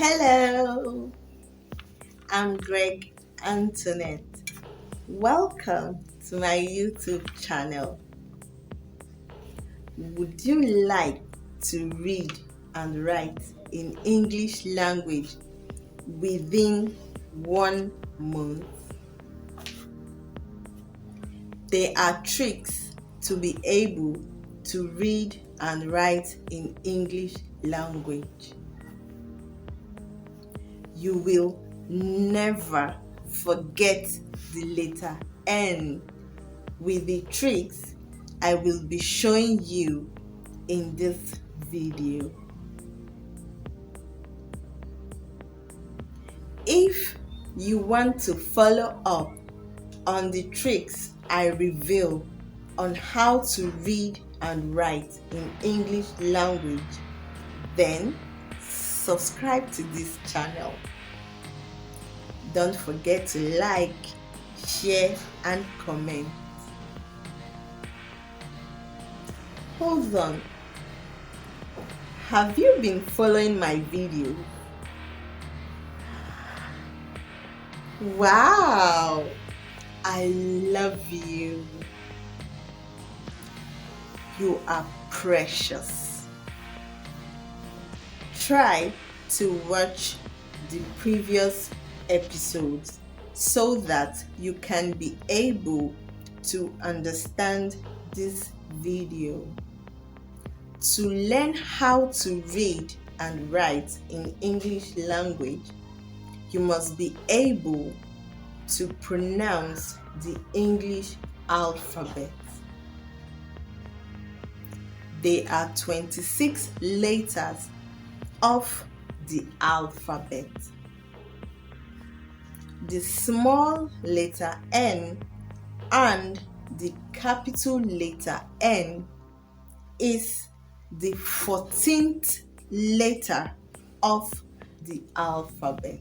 Hello, I'm Greg Antoinette. Welcome to my YouTube channel. Would you like to read and write in English language within 1 month? There are tricks to be able to read and write in English language. You will never forget the letter N with the tricks I will be showing you in this video. If you want to follow up on the tricks I reveal on how to read and write in English language, then subscribe to this channel. Don't forget to like, share, and comment. Hold on. Have you been following my video? Wow! I love you. You are precious. Try to watch the previous episodes so that you can be able to understand this video. To learn how to read and write in English language, you must be able to pronounce the English alphabet. There are 26 letters of the alphabet. The small letter N and the capital letter N is the 14th letter of the alphabet.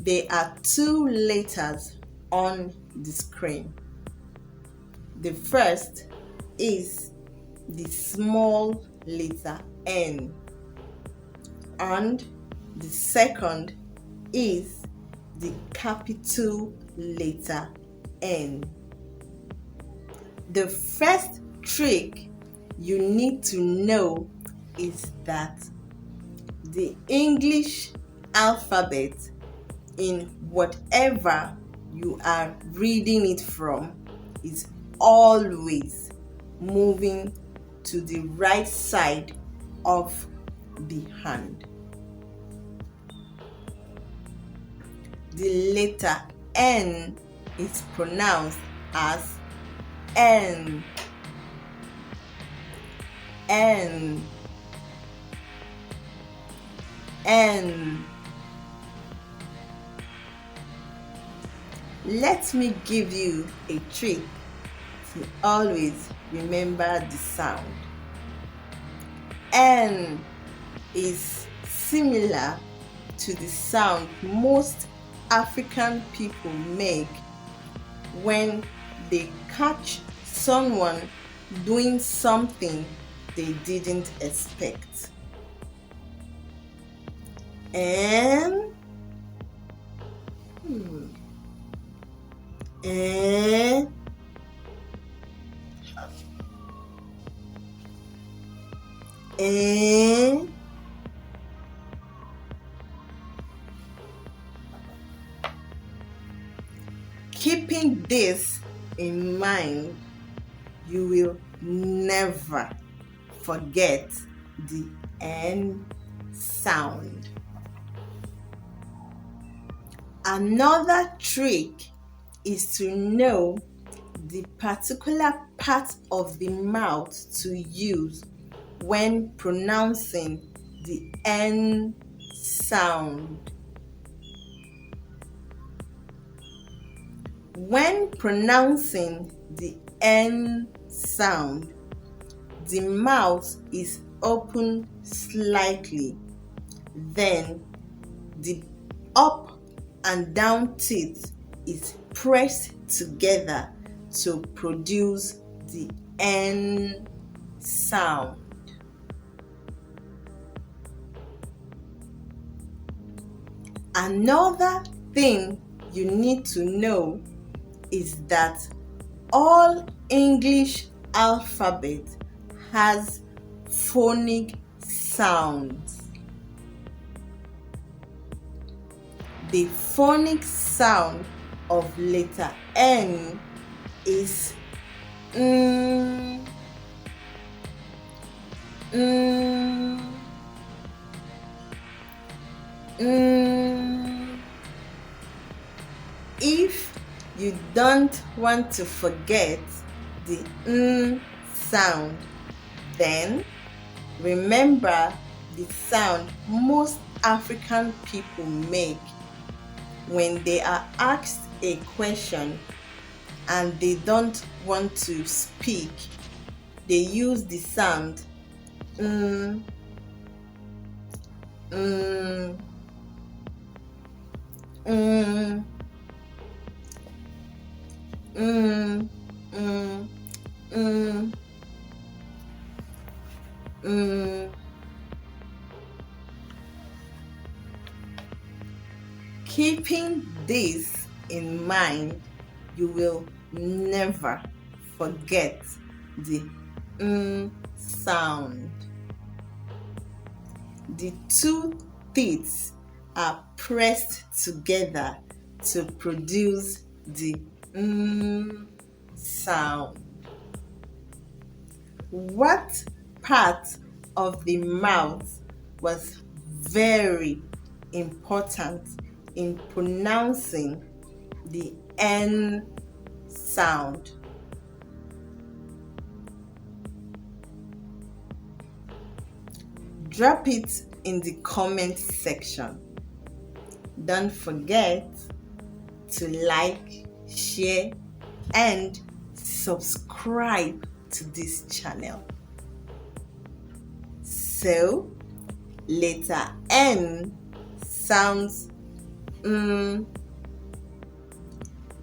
There are 2 letters on the screen. The first is the small letter N, and the second is the capital letter N. The first trick you need to know is that the English alphabet, in whatever you are reading it from, is always moving to the right side of the hand. The letter N is pronounced as N. N. N. Let me give you a trick to always remember the sound. N is similar to the sound most African people make when they catch someone doing something they didn't expect. N. N. N. Keeping this in mind, you will never forget the N sound. Another trick is to know the particular part of the mouth to use when pronouncing the N sound. When pronouncing the N sound, the mouth is open slightly, then the up and down teeth is pressed together to produce the N sound. Another thing you need to know is that all English alphabet has phonic sounds. The phonic sound of letter N is mm, mm, mm. If you don't want to forget the sound, then remember the sound most African people make when they are asked a question and they don't want to speak. They use the sound mm, mm, mm, mm, mm, mm, mm. Keeping this in mind, you will never forget the sound. The two teeth are pressed together to produce the sound. What part of the mouth was very important in pronouncing the N sound? Drop it in the comment section. Don't forget to like, share, and subscribe to this channel. So, letter N sounds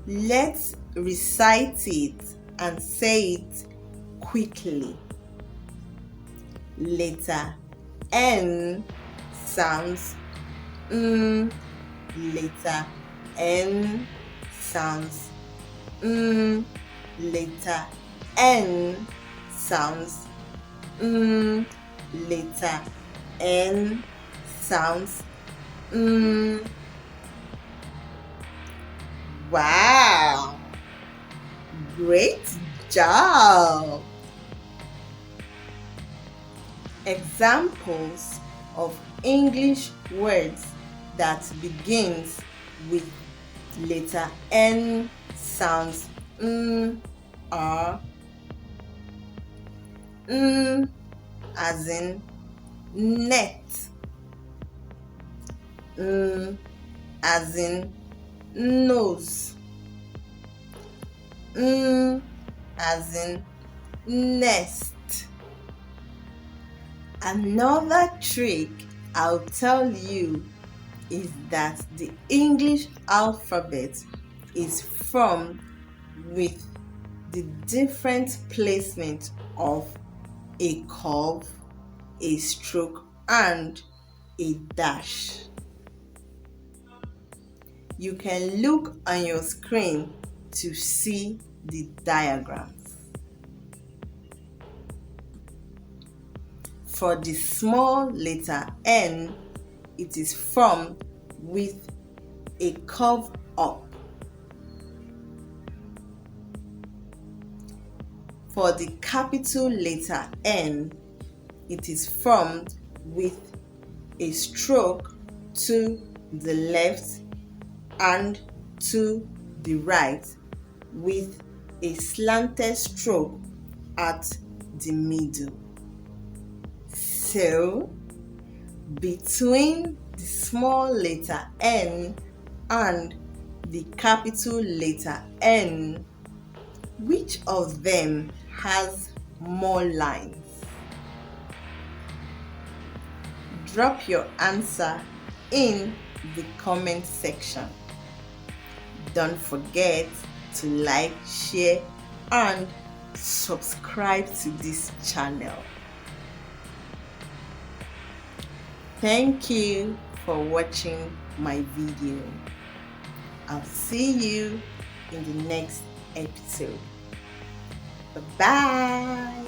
Let's recite it and say it quickly. Letter N sounds Letter N sounds Letter N sounds Letter N sounds Wow! Great job! Examples of English words that begins with letter N sounds are as in net, as in nose, as in nest. Another trick I'll tell you is that the English alphabet is formed with the different placement of a curve, a stroke, and a dash. You can look on your screen to see the diagrams. For the small letter N, it is formed with a curve up. For the capital letter N, it is formed with a stroke to the left and to the right, with a slanted stroke at the middle. So, between the small letter N and the capital letter N, which of them has more lines? Drop your answer in the comment section. Don't forget to like, share, and subscribe to this channel. Thank you for watching my video. I'll see you in the next episode. Bye-bye.